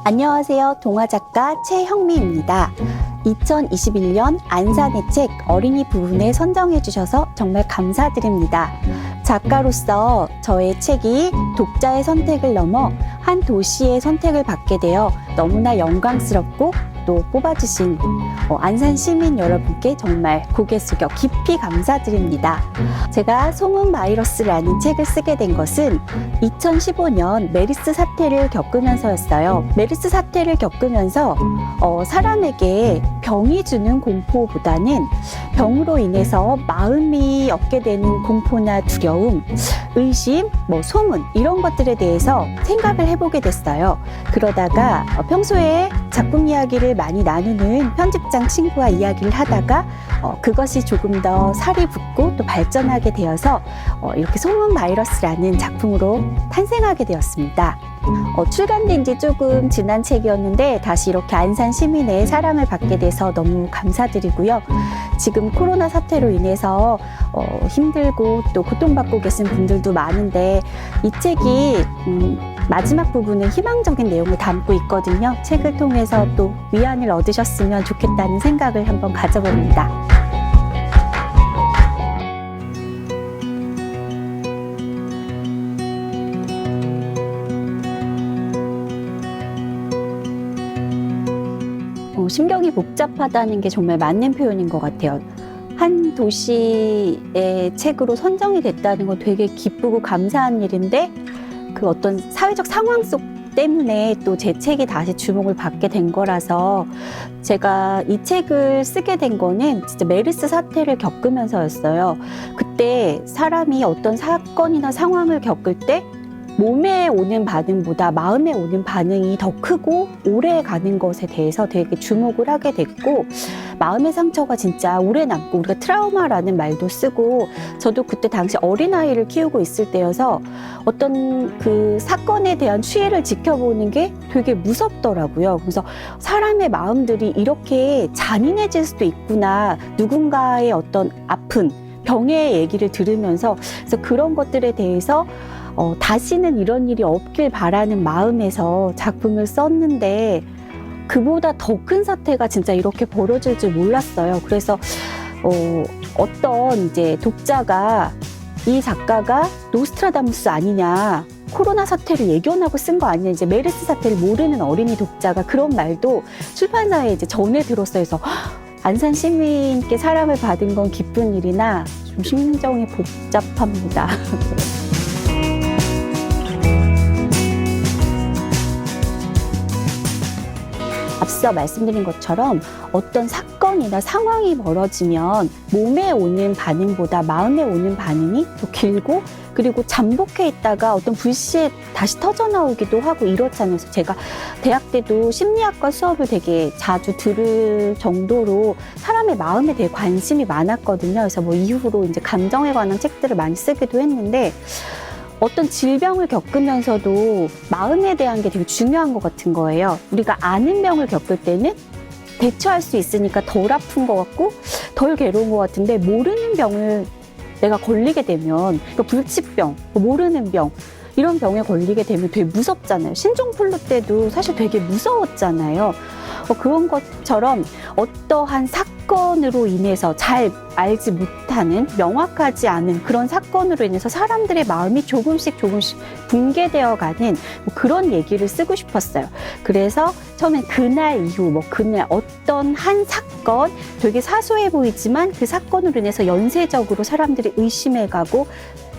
안녕하세요. 동화작가 최형미입니다. 2021년 안산의 책 어린이 부분에 선정해 주셔서 정말 감사드립니다. 작가로서 저의 책이 독자의 선택을 넘어 한 도시의 선택을 받게 되어 너무나 영광스럽고 또 뽑아주신 안산 시민 여러분께 정말 고개 숙여 깊이 감사드립니다. 제가 소문바이러스라는 책을 쓰게 된 것은 2015년 메르스 사태를 겪으면서였어요. 메르스 사태를 겪으면서 사람에게 병이 주는 공포보다는 병으로 인해서 마음이 얻게 되는 공포나 두려움, 의심, 소문 이런 것들에 대해서 생각을 해보게 됐어요. 그러다가 평소에 작품 이야기를 많이 나누는 편집장 친구와 이야기를 하다가 그것이 조금 더 살이 붙고 또 발전하게 되어서 이렇게 소문바이러스라는 작품으로 탄생하게 되었습니다. 출간된 지 조금 지난 책이었는데 다시 이렇게 안산 시민의 사랑을 받게 돼서 너무 감사드리고요. 지금 코로나 사태로 인해서 힘들고 또 고통받고 계신 분들도 많은데 이 책이 마지막 부분은 희망적인 내용을 담고 있거든요. 책을 통해서 또 위안을 얻으셨으면 좋겠다는 생각을 한번 가져봅니다. 심경이 복잡하다는 게 정말 맞는 표현인 것 같아요. 한 도시의 책으로 선정이 됐다는 건 되게 기쁘고 감사한 일인데 그 어떤 사회적 상황 속 때문에 또 제 책이 다시 주목을 받게 된 거라서 제가 이 책을 쓰게 된 거는 진짜 메르스 사태를 겪으면서였어요. 그때 사람이 어떤 사건이나 상황을 겪을 때 몸에 오는 반응보다 마음에 오는 반응이 더 크고 오래 가는 것에 대해서 되게 주목을 하게 됐고 마음의 상처가 진짜 오래 남고 우리가 트라우마라는 말도 쓰고 저도 그때 당시 어린아이를 키우고 있을 때여서 어떤 그 사건에 대한 추이를 지켜보는 게 되게 무섭더라고요. 그래서 사람의 마음들이 이렇게 잔인해질 수도 있구나. 누군가의 어떤 아픈 병의 얘기를 들으면서 그래서 그런 것들에 대해서 다시는 이런 일이 없길 바라는 마음에서 작품을 썼는데 그보다 더 큰 사태가 진짜 이렇게 벌어질 줄 몰랐어요. 그래서 어떤 이제 독자가 이 작가가 노스트라다무스 아니냐, 코로나 사태를 예견하고 쓴 거 아니냐, 이제 메르스 사태를 모르는 어린이 독자가 그런 말도 출판사에 이제 전해 들었어요. 그래서 안산 시민께 사랑을 받은 건 기쁜 일이나 좀 심정이 복잡합니다. 앞서 말씀드린 것처럼 어떤 사건이나 상황이 벌어지면 몸에 오는 반응보다 마음에 오는 반응이 더 길고 그리고 잠복해 있다가 어떤 불시에 다시 터져나오기도 하고 이렇잖아요. 그래서 제가 대학 때도 심리학과 수업을 되게 자주 들을 정도로 사람의 마음에 대해 관심이 많았거든요. 그래서 이후로 이제 감정에 관한 책들을 많이 쓰기도 했는데 어떤 질병을 겪으면서도 마음에 대한 게 되게 중요한 것 같은 거예요. 우리가 아는 병을 겪을 때는 대처할 수 있으니까 덜 아픈 것 같고 덜 괴로운 것 같은데 모르는 병을 내가 걸리게 되면 그러니까 불치병, 모르는 병 이런 병에 걸리게 되면 되게 무섭잖아요. 신종플루 때도 사실 되게 무서웠잖아요. 그런 것처럼 어떠한 사건으로 인해서 잘 알지 못하는 명확하지 않은 그런 사건으로 인해서 사람들의 마음이 조금씩 붕괴되어 가는 그런 얘기를 쓰고 싶었어요. 그래서 처음엔 그날 이후 그날 어떤 한 사건 되게 사소해 보이지만 그 사건으로 인해서 연쇄적으로 사람들이 의심해 가고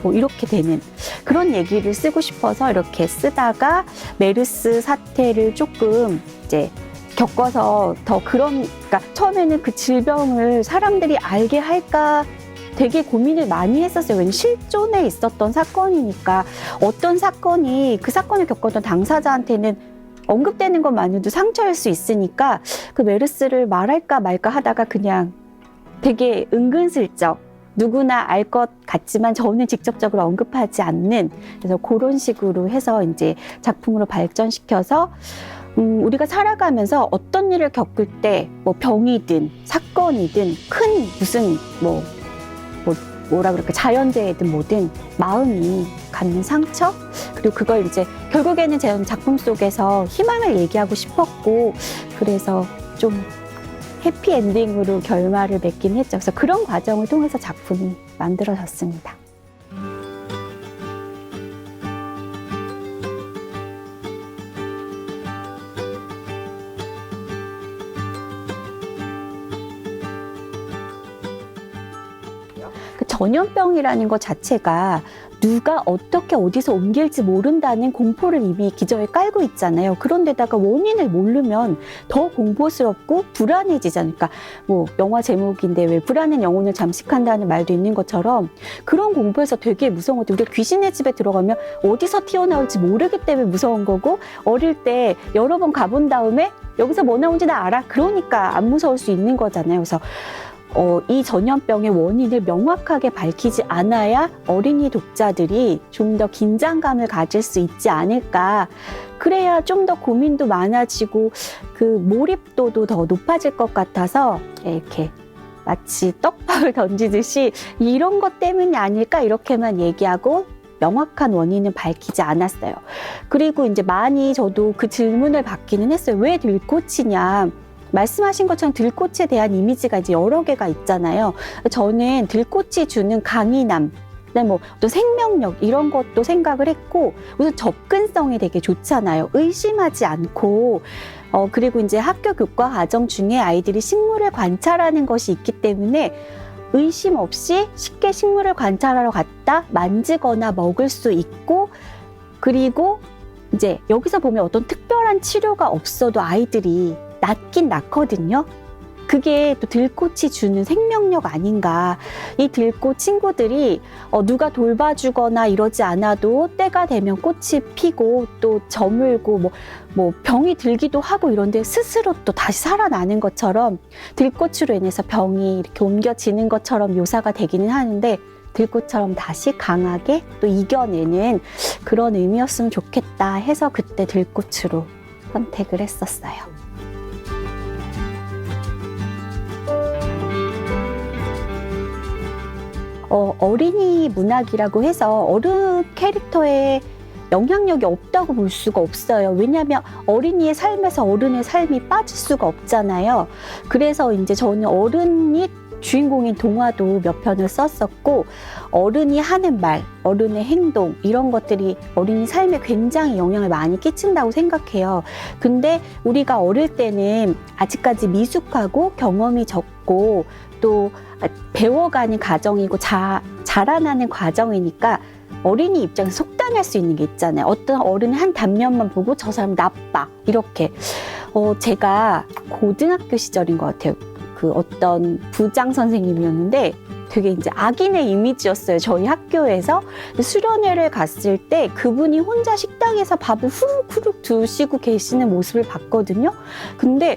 이렇게 되는 그런 얘기를 쓰고 싶어서 이렇게 쓰다가 메르스 사태를 조금 이제 겪어서 더 그러니까 처음에는 그 질병을 사람들이 알게 할까 되게 고민을 많이 했었어요. 왜냐면 실존에 있었던 사건이니까 어떤 사건이 그 사건을 겪었던 당사자한테는 언급되는 것만으로도 상처일 수 있으니까 그 메르스를 말할까 말까 하다가 그냥 되게 은근슬쩍 누구나 알 것 같지만 저는 직접적으로 언급하지 않는 그래서 그런 식으로 해서 이제 작품으로 발전시켜서 우리가 살아가면서 어떤 일을 겪을 때 뭐 병이든 사건이든 큰 무슨 뭐라 그럴까 자연재해든 뭐든 마음이 갖는 상처 그리고 그걸 이제 결국에는 제 작품 속에서 희망을 얘기하고 싶었고 그래서 좀 해피엔딩으로 결말을 맺긴 했죠. 그래서 그런 과정을 통해서 작품이 만들어졌습니다. 그 전염병이라는 것 자체가 누가 어떻게 어디서 옮길지 모른다는 공포를 이미 기저에 깔고 있잖아요. 그런데다가 원인을 모르면 더 공포스럽고 불안해지잖아요. 그러니까 뭐 영화 제목인데 왜 불안한 영혼을 잠식한다는 말도 있는 것처럼 그런 공포에서 되게 무서운 것도 우리가 귀신의 집에 들어가면 어디서 튀어나올지 모르기 때문에 무서운 거고 어릴 때 여러 번 가본 다음에 여기서 뭐 나온지 나 알아. 그러니까 안 무서울 수 있는 거잖아요. 그래서 이 전염병의 원인을 명확하게 밝히지 않아야 어린이 독자들이 좀 더 긴장감을 가질 수 있지 않을까. 그래야 좀 더 고민도 많아지고 그 몰입도도 더 높아질 것 같아서 이렇게 마치 떡밥을 던지듯이 이런 것 때문이 아닐까 이렇게만 얘기하고 명확한 원인은 밝히지 않았어요. 그리고 이제 많이 저도 그 질문을 받기는 했어요. 왜 들꽃이냐. 말씀하신 것처럼 들꽃에 대한 이미지가 이제 여러 개가 있잖아요. 저는 들꽃이 주는 강인함, 그다음에 뭐 또 생명력 이런 것도 생각을 했고 우선 접근성이 되게 좋잖아요. 의심하지 않고 그리고 이제 학교 교과 과정 중에 아이들이 식물을 관찰하는 것이 있기 때문에 의심 없이 쉽게 식물을 관찰하러 갔다 만지거나 먹을 수 있고 그리고 이제 여기서 보면 어떤 특별한 치료가 없어도 아이들이 낫긴 낫거든요. 그게 또 들꽃이 주는 생명력 아닌가. 이 들꽃 친구들이 누가 돌봐주거나 이러지 않아도 때가 되면 꽃이 피고 또 저물고 뭐 병이 들기도 하고 이런데 스스로 또 다시 살아나는 것처럼 들꽃으로 인해서 병이 이렇게 옮겨지는 것처럼 묘사가 되기는 하는데 들꽃처럼 다시 강하게 또 이겨내는 그런 의미였으면 좋겠다 해서 그때 들꽃으로 선택을 했었어요. 어린이 문학이라고 해서 어른 캐릭터에 영향력이 없다고 볼 수가 없어요. 왜냐하면 어린이의 삶에서 어른의 삶이 빠질 수가 없잖아요. 그래서 이제 저는 어른이 주인공인 동화도 몇 편을 썼었고 어른이 하는 말, 어른의 행동 이런 것들이 어린이 삶에 굉장히 영향을 많이 끼친다고 생각해요. 근데 우리가 어릴 때는 아직까지 미숙하고 경험이 적고 또 배워가는 과정이고 자라나는 과정이니까 어린이 입장에서 속단할 수 있는 게 있잖아요. 어떤 어른의 한 단면만 보고 저 사람 나빠 이렇게 제가 고등학교 시절인 것 같아요. 그 어떤 부장 선생님이었는데 되게 이제 악인의 이미지였어요. 저희 학교에서 수련회를 갔을 때 그분이 혼자 식당에서 밥을 후룩후룩 드시고 계시는 모습을 봤거든요. 근데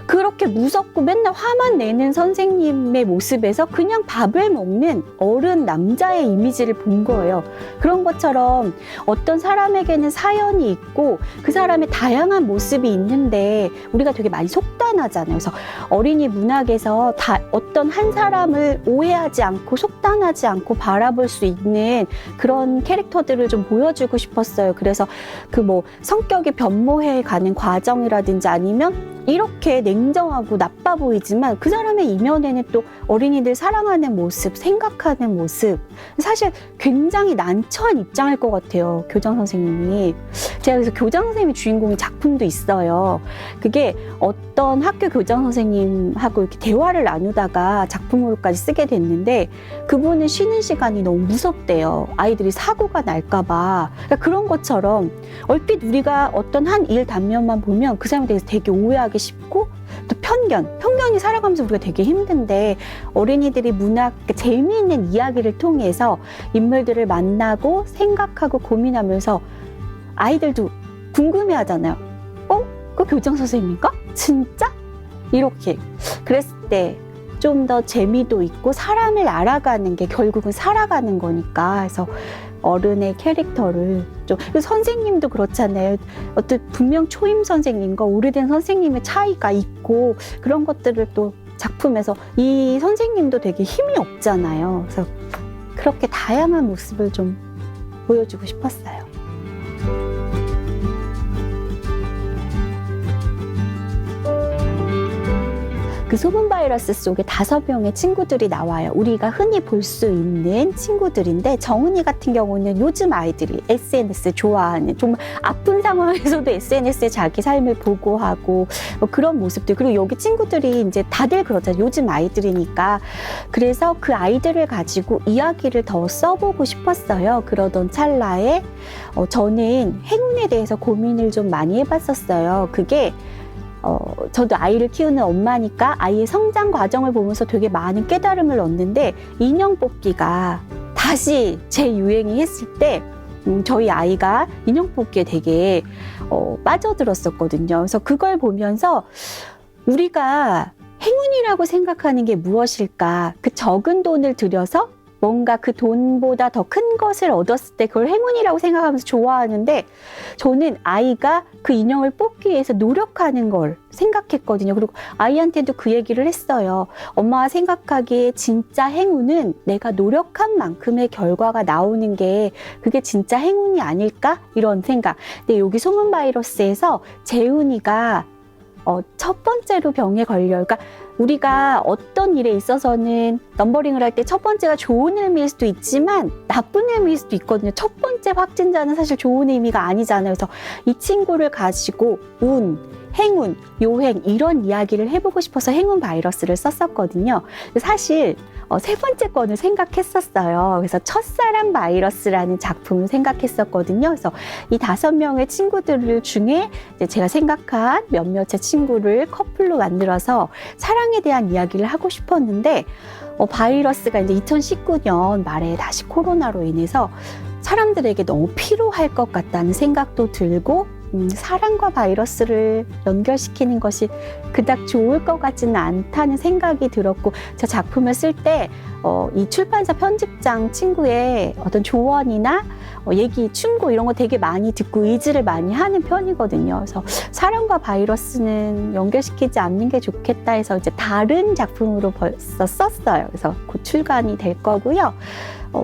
그렇게 무섭고 맨날 화만 내는 선생님의 모습에서 그냥 밥을 먹는 어른 남자의 이미지를 본 거예요. 그런 것처럼 어떤 사람에게는 사연이 있고 그 사람의 다양한 모습이 있는데 우리가 되게 많이 속단하잖아요. 그래서 어린이 문학에서 어떤 한 사람을 오해하지 않고 속단하지 않고 바라볼 수 있는 그런 캐릭터들을 좀 보여주고 싶었어요. 그래서 그 성격이 변모해 가는 과정이라든지 아니면 이렇게 냉정하고 나빠 보이지만 그 사람의 이면에는 또 어린이들 사랑하는 모습, 생각하는 모습 사실 굉장히 난처한 입장일 것 같아요. 교장 선생님이. 제가 그래서 교장 선생님이 주인공인 작품도 있어요. 그게 어떤 학교 교장 선생님하고 이렇게 대화를 나누다가 작품으로까지 쓰게 됐는데 그분은 쉬는 시간이 너무 무섭대요. 아이들이 사고가 날까 봐. 그러니까 그런 것처럼 얼핏 우리가 어떤 한 일 단면만 보면 그 사람에 대해서 되게 오해하기 쉽고 또 편견이 살아가면서 우리가 되게 힘든데 어린이들이 문학 재미있는 이야기를 통해서 인물들을 만나고 생각하고 고민하면서 아이들도 궁금해하잖아요. 그 교장 선생님인가? 진짜? 이렇게 그랬을 때 좀 더 재미도 있고 사람을 알아가는 게 결국은 살아가는 거니까 그래서 어른의 캐릭터를 좀, 선생님도 그렇잖아요. 어떤 분명 초임 선생님과 오래된 선생님의 차이가 있고 그런 것들을 또 작품에서 이 선생님도 되게 힘이 없잖아요. 그래서 그렇게 다양한 모습을 좀 보여주고 싶었어요. 그 소문 바이러스 속에 5명의 친구들이 나와요. 우리가 흔히 볼 수 있는 친구들인데, 정은이 같은 경우는 요즘 아이들이 SNS 좋아하는, 정말 아픈 상황에서도 SNS에 자기 삶을 보고하고 뭐 그런 모습들. 그리고 여기 친구들이 이제 다들 그렇잖아요. 요즘 아이들이니까. 그래서 그 아이들을 가지고 이야기를 더 써보고 싶었어요. 그러던 찰나에 저는 행운에 대해서 고민을 좀 많이 해봤었어요. 그게 저도 아이를 키우는 엄마니까 아이의 성장 과정을 보면서 되게 많은 깨달음을 얻는데, 인형 뽑기가 다시 재유행이 했을 때 저희 아이가 인형 뽑기에 되게 빠져들었었거든요. 그래서 그걸 보면서 우리가 행운이라고 생각하는 게 무엇일까? 그 적은 돈을 들여서 뭔가 그 돈보다 더 큰 것을 얻었을 때 그걸 행운이라고 생각하면서 좋아하는데, 저는 아이가 그 인형을 뽑기 위해서 노력하는 걸 생각했거든요. 그리고 아이한테도 그 얘기를 했어요. 엄마가 생각하기에 진짜 행운은 내가 노력한 만큼의 결과가 나오는 게 그게 진짜 행운이 아닐까? 이런 생각. 근데 여기 소문 바이러스에서 재훈이가 첫 번째로 병에 걸려요. 그러니까 우리가 어떤 일에 있어서는 넘버링을 할 때 첫 번째가 좋은 의미일 수도 있지만 나쁜 의미일 수도 있거든요. 첫 번째 확진자는 사실 좋은 의미가 아니잖아요. 그래서 이 친구를 가지고 운, 행운, 요행 이런 이야기를 해보고 싶어서 행운 바이러스를 썼었거든요. 사실 세 번째 건을 생각했었어요. 그래서 첫사랑 바이러스라는 작품을 생각했었거든요. 그래서 이 5명의 친구들 중에 이제 제가 생각한 몇몇의 친구를 커플로 만들어서 사랑에 대한 이야기를 하고 싶었는데, 바이러스가 이제 2019년 말에 다시 코로나로 인해서 사람들에게 너무 필요할 것 같다는 생각도 들고, 사랑과 바이러스를 연결시키는 것이 그닥 좋을 것 같지는 않다는 생각이 들었고, 저 작품을 쓸 때 이 출판사 편집장 친구의 어떤 조언이나 얘기, 충고 이런 거 되게 많이 듣고 의지를 많이 하는 편이거든요. 그래서 사랑과 바이러스는 연결시키지 않는 게 좋겠다 해서 이제 다른 작품으로 벌써 썼어요. 그래서 곧 출간이 될 거고요.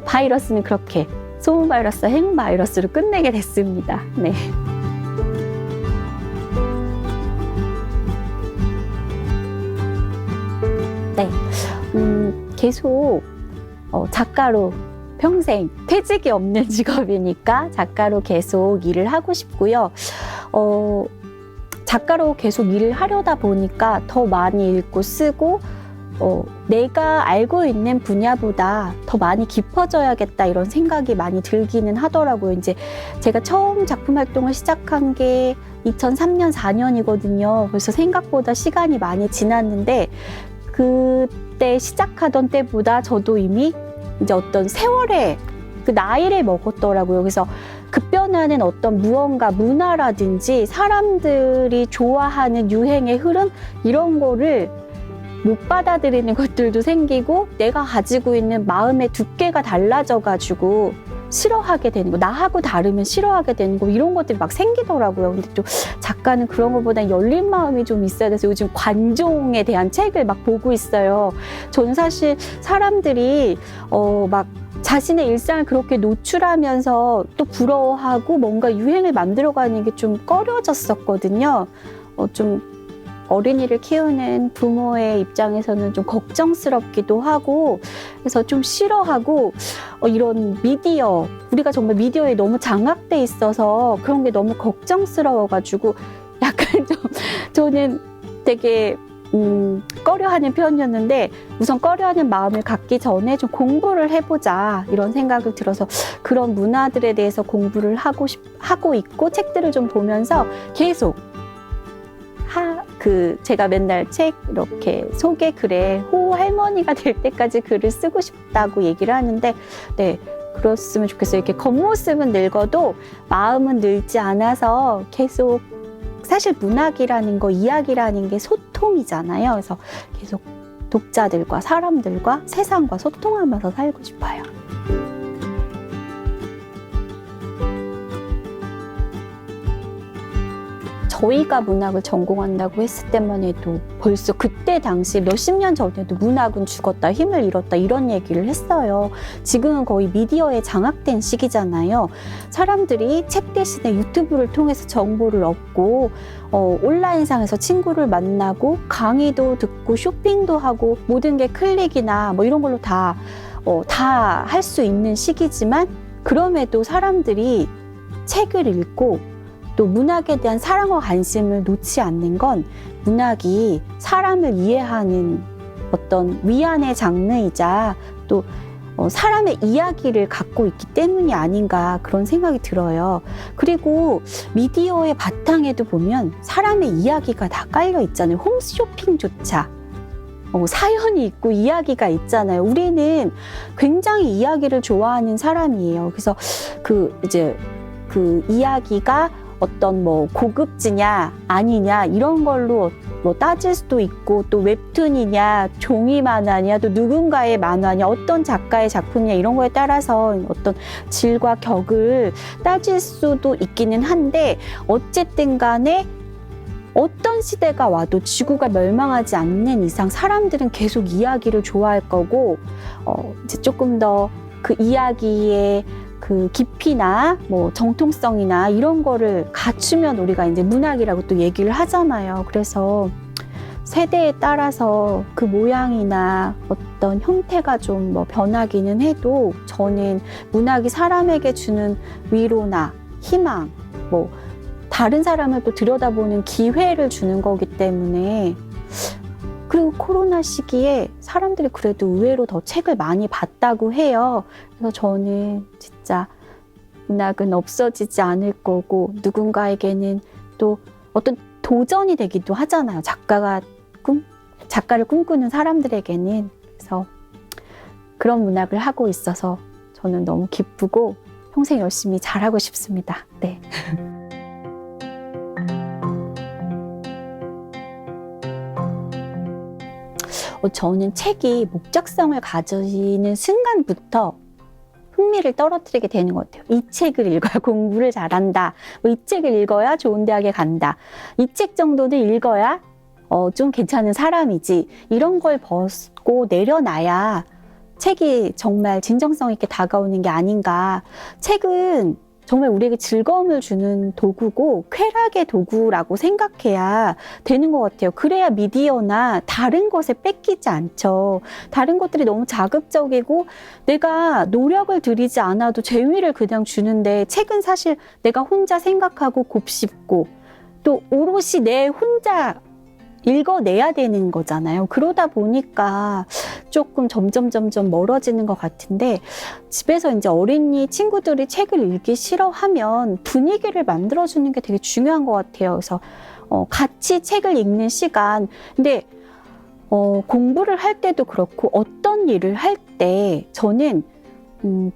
바이러스는 그렇게 소문 바이러스, 행운 바이러스로 끝내게 됐습니다. 네. 네, 계속 작가로 평생 퇴직이 없는 직업이니까 작가로 계속 일을 하고 싶고요. 작가로 계속 일을 하려다 보니까 더 많이 읽고 쓰고 내가 알고 있는 분야보다 더 많이 깊어져야겠다 이런 생각이 많이 들기는 하더라고요. 이제 제가 처음 작품 활동을 시작한 게 2003년, 4년이거든요. 그래서 생각보다 시간이 많이 지났는데 그때 시작하던 때보다 저도 이미 이제 어떤 세월에 그 나이를 먹었더라고요. 그래서 급변하는 어떤 무언가 문화라든지 사람들이 좋아하는 유행의 흐름 이런 거를 못 받아들이는 것들도 생기고, 내가 가지고 있는 마음의 두께가 달라져가지고 싫어하게 되는 거, 나하고 다르면 싫어하게 되는 거, 이런 것들이 막 생기더라고요. 근데 또 작가는 그런 것보다 열린 마음이 좀 있어야 돼서 요즘 관종에 대한 책을 막 보고 있어요. 저는 사실 사람들이 막 자신의 일상을 그렇게 노출하면서 또 부러워하고 뭔가 유행을 만들어가는 게 좀 꺼려졌었거든요. 좀 어린이를 키우는 부모의 입장에서는 좀 걱정스럽기도 하고, 그래서 좀 싫어하고, 이런 미디어, 우리가 정말 미디어에 너무 장악돼 있어서 그런 게 너무 걱정스러워가지고 약간 좀 저는 되게 꺼려하는 편이었는데, 우선 꺼려하는 마음을 갖기 전에 좀 공부를 해보자 이런 생각을 들어서 그런 문화들에 대해서 공부를 하고 있고, 책들을 좀 보면서 계속 제가 맨날 책 이렇게 소개 글에 호 할머니가 될 때까지 글을 쓰고 싶다고 얘기를 하는데, 네, 그렇으면 좋겠어요. 이렇게 겉모습은 늙어도 마음은 늙지 않아서 계속, 사실 문학이라는 거, 이야기라는 게 소통이잖아요. 그래서 계속 독자들과 사람들과 세상과 소통하면서 살고 싶어요. 저희가 문학을 전공한다고 했을 때만 해도 벌써 그때 당시 몇십 년 전에도 문학은 죽었다, 힘을 잃었다 이런 얘기를 했어요. 지금은 거의 미디어에 장악된 시기잖아요. 사람들이 책 대신에 유튜브를 통해서 정보를 얻고 온라인상에서 친구를 만나고 강의도 듣고 쇼핑도 하고 모든 게 클릭이나 뭐 이런 걸로 다 할 수 있는 시기지만 그럼에도 사람들이 책을 읽고 또 문학에 대한 사랑과 관심을 놓지 않는 건 문학이 사람을 이해하는 어떤 위안의 장르이자 또 사람의 이야기를 갖고 있기 때문이 아닌가 그런 생각이 들어요. 그리고 미디어의 바탕에도 보면 사람의 이야기가 다 깔려 있잖아요. 홈쇼핑조차 사연이 있고 이야기가 있잖아요. 우리는 굉장히 이야기를 좋아하는 사람이에요. 그래서 그 이야기가 어떤 고급지냐 아니냐 이런 걸로 따질 수도 있고 또 웹툰이냐 종이 만화냐 또 누군가의 만화냐 어떤 작가의 작품이냐 이런 거에 따라서 어떤 질과 격을 따질 수도 있기는 한데 어쨌든 간에 어떤 시대가 와도 지구가 멸망하지 않는 이상 사람들은 계속 이야기를 좋아할 거고 이제 조금 더 그 이야기의 그 깊이나 정통성이나 이런 거를 갖추면 우리가 이제 문학이라고 또 얘기를 하잖아요. 그래서 세대에 따라서 그 모양이나 어떤 형태가 좀 변하기는 해도 저는 문학이 사람에게 주는 위로나 희망, 다른 사람을 또 들여다보는 기회를 주는 거기 때문에 그리고 코로나 시기에 사람들이 그래도 의외로 더 책을 많이 봤다고 해요. 그래서 저는 진짜 문학은 없어지지 않을 거고 누군가에게는 또 어떤 도전이 되기도 하잖아요. 작가를 꿈꾸는 사람들에게는. 그래서 그런 문학을 하고 있어서 저는 너무 기쁘고 평생 열심히 잘하고 싶습니다. 네. 저는 책이 목적성을 가지는 순간부터 흥미를 떨어뜨리게 되는 것 같아요. 이 책을 읽어야 공부를 잘한다. 이 책을 읽어야 좋은 대학에 간다. 이 책 정도는 읽어야 좀 괜찮은 사람이지. 이런 걸 벗고 내려놔야 책이 정말 진정성 있게 다가오는 게 아닌가. 책은 정말 우리에게 즐거움을 주는 도구고 쾌락의 도구라고 생각해야 되는 것 같아요. 그래야 미디어나 다른 것에 뺏기지 않죠. 다른 것들이 너무 자극적이고 내가 노력을 들이지 않아도 재미를 그냥 주는데 책은 사실 내가 혼자 생각하고 곱씹고 또 오롯이 내 혼자 읽어내야 되는 거잖아요. 그러다 보니까 조금 점점 멀어지는 것 같은데 집에서 이제 어린이 친구들이 책을 읽기 싫어하면 분위기를 만들어주는 게 되게 중요한 것 같아요. 그래서 같이 책을 읽는 시간. 근데 공부를 할 때도 그렇고 어떤 일을 할 때 저는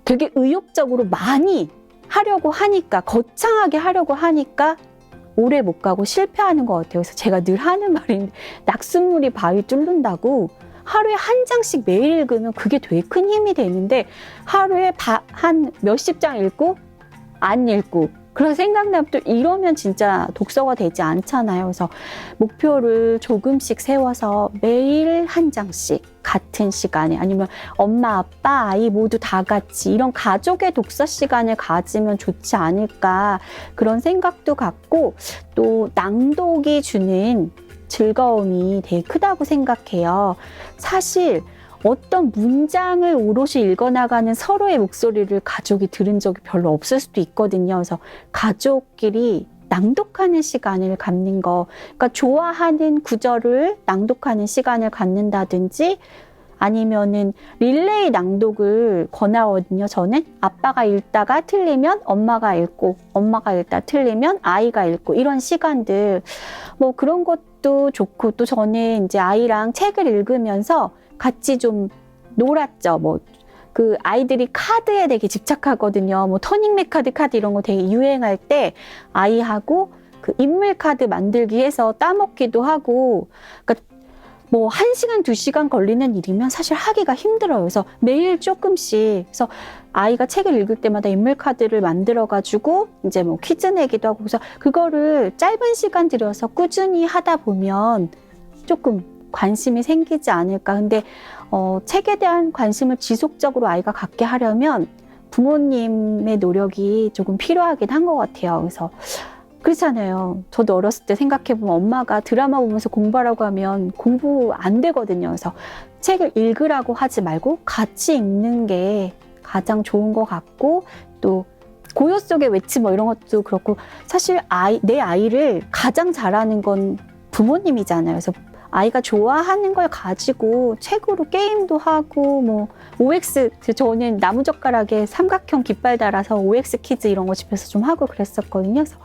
되게 의욕적으로 많이 하려고 하니까 거창하게 하려고 하니까 오래 못 가고 실패하는 것 같아요. 그래서 제가 늘 하는 말인데 낙숫물이 바위 뚫는다고 하루에 한 장씩 매일 읽으면 그게 되게 큰 힘이 되는데 하루에 한 몇십 장 읽고 안 읽고 그런 생각나면 또 이러면 진짜 독서가 되지 않잖아요. 그래서 목표를 조금씩 세워서 매일 한 장씩 같은 시간에 아니면 엄마, 아빠, 아이 모두 다 같이 이런 가족의 독서 시간을 가지면 좋지 않을까 그런 생각도 갖고 또 낭독이 주는 즐거움이 되게 크다고 생각해요. 사실 어떤 문장을 오롯이 읽어나가는 서로의 목소리를 가족이 들은 적이 별로 없을 수도 있거든요. 그래서 가족끼리 낭독하는 시간을 갖는 거, 그러니까 좋아하는 구절을 낭독하는 시간을 갖는다든지 아니면은 릴레이 낭독을 권하거든요. 저는 아빠가 읽다가 틀리면 엄마가 읽고 엄마가 읽다 틀리면 아이가 읽고 이런 시간들 그런 것도 좋고 또 저는 이제 아이랑 책을 읽으면서 같이 좀 놀았죠. 그 아이들이 카드에 되게 집착하거든요. 터닝맥 카드 이런 거 되게 유행할 때 아이하고 그 인물 카드 만들기 해서 따먹기도 하고, 그러니까 뭐 1시간, 2시간 걸리는 일이면 사실 하기가 힘들어요. 그래서 매일 조금씩. 그래서 아이가 책을 읽을 때마다 인물 카드를 만들어가지고 이제 뭐 퀴즈 내기도 하고, 그래서 그거를 짧은 시간 들여서 꾸준히 하다 보면 조금 관심이 생기지 않을까. 근데 책에 대한 관심을 지속적으로 아이가 갖게 하려면 부모님의 노력이 조금 필요하긴 한 것 같아요. 그래서 그렇잖아요. 저도 어렸을 때 생각해보면 엄마가 드라마 보면서 공부하라고 하면 공부 안 되거든요. 그래서 책을 읽으라고 하지 말고 같이 읽는 게 가장 좋은 것 같고, 또 고요 속의 외침 뭐 이런 것도 그렇고, 사실 내 아이를 가장 잘하는 건 부모님이잖아요. 그래서 아이가 좋아하는 걸 가지고 책으로 게임도 하고, 뭐 OX, 저는 나무젓가락에 삼각형 깃발 달아서 OX 퀴즈 이런 거 집에서 좀 하고 그랬었거든요. 그래서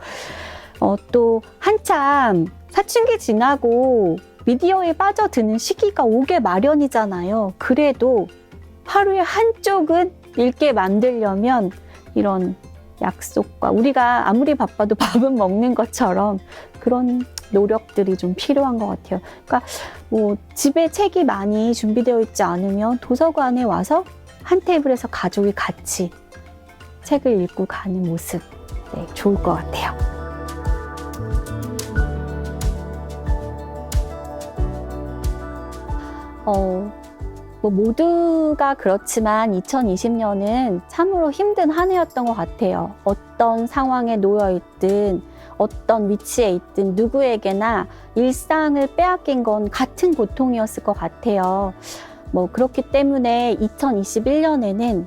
또 한참 사춘기 지나고 미디어에 빠져드는 시기가 오게 마련이잖아요. 그래도 하루에 한쪽은 읽게 만들려면 이런 약속과, 우리가 아무리 바빠도 밥은 먹는 것처럼 그런 노력들이 좀 필요한 것 같아요. 그러니까 뭐 집에 책이 많이 준비되어 있지 않으면 도서관에 와서 한 테이블에서 가족이 같이 책을 읽고 가는 모습, 네, 좋을 것 같아요. 뭐 모두가 그렇지만 2020년은 참으로 힘든 한 해였던 것 같아요. 어떤 상황에 놓여 있든 어떤 위치에 있든 누구에게나 일상을 빼앗긴 건 같은 고통이었을 것 같아요. 뭐 그렇기 때문에 2021년에는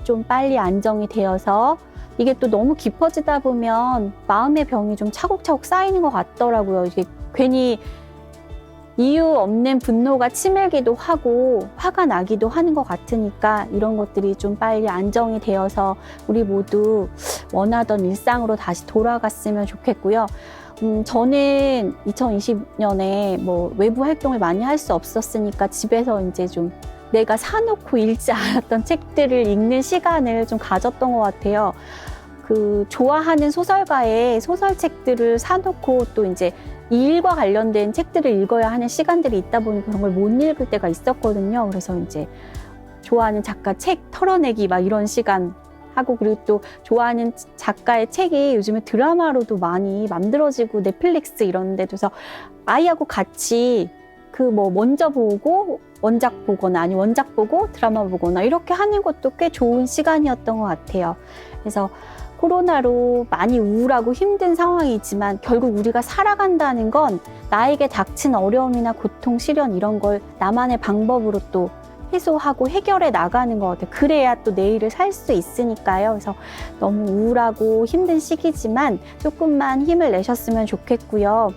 좀 빨리 안정이 되어서, 이게 또 너무 깊어지다 보면 마음의 병이 좀 차곡차곡 쌓이는 것 같더라고요. 이게 괜히 이유 없는 분노가 치밀기도 하고 화가 나기도 하는 것 같으니까 이런 것들이 좀 빨리 안정이 되어서 우리 모두 원하던 일상으로 다시 돌아갔으면 좋겠고요. 저는 2020년에 뭐 외부 활동을 많이 할 수 없었으니까 집에서 이제 좀 내가 사놓고 읽지 않았던 책들을 읽는 시간을 좀 가졌던 것 같아요. 그 좋아하는 소설가의 소설책들을 사놓고 또 이제 이 일과 관련된 책들을 읽어야 하는 시간들이 있다 보니 그런 걸 못 읽을 때가 있었거든요. 그래서 이제 좋아하는 작가 책 털어내기 막 이런 시간 하고, 그리고 또 좋아하는 작가의 책이 요즘에 드라마로도 많이 만들어지고 넷플릭스 이런 데서 아이하고 같이 그 뭐 먼저 보고 원작 보거나 아니 원작 보고 드라마 보거나 이렇게 하는 것도 꽤 좋은 시간이었던 것 같아요. 그래서 코로나로 많이 우울하고 힘든 상황이지만 결국 우리가 살아간다는 건 나에게 닥친 어려움이나 고통, 시련 이런 걸 나만의 방법으로 또 해소하고 해결해 나가는 것 같아요. 그래야 또 내일을 살 수 있으니까요. 그래서 너무 우울하고 힘든 시기지만 조금만 힘을 내셨으면 좋겠고요.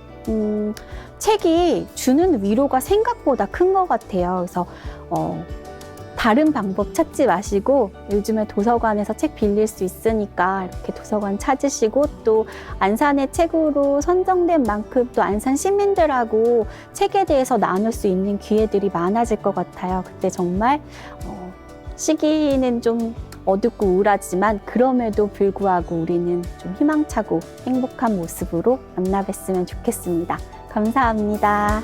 책이 주는 위로가 생각보다 큰 것 같아요. 그래서 다른 방법 찾지 마시고 요즘에 도서관에서 책 빌릴 수 있으니까 이렇게 도서관 찾으시고, 또 안산의 책으로 선정된 만큼 또 안산 시민들하고 책에 대해서 나눌 수 있는 기회들이 많아질 것 같아요. 그때 정말 시기는 좀 어둡고 우울하지만 그럼에도 불구하고 우리는 좀 희망차고 행복한 모습으로 만나 뵀으면 좋겠습니다. 감사합니다.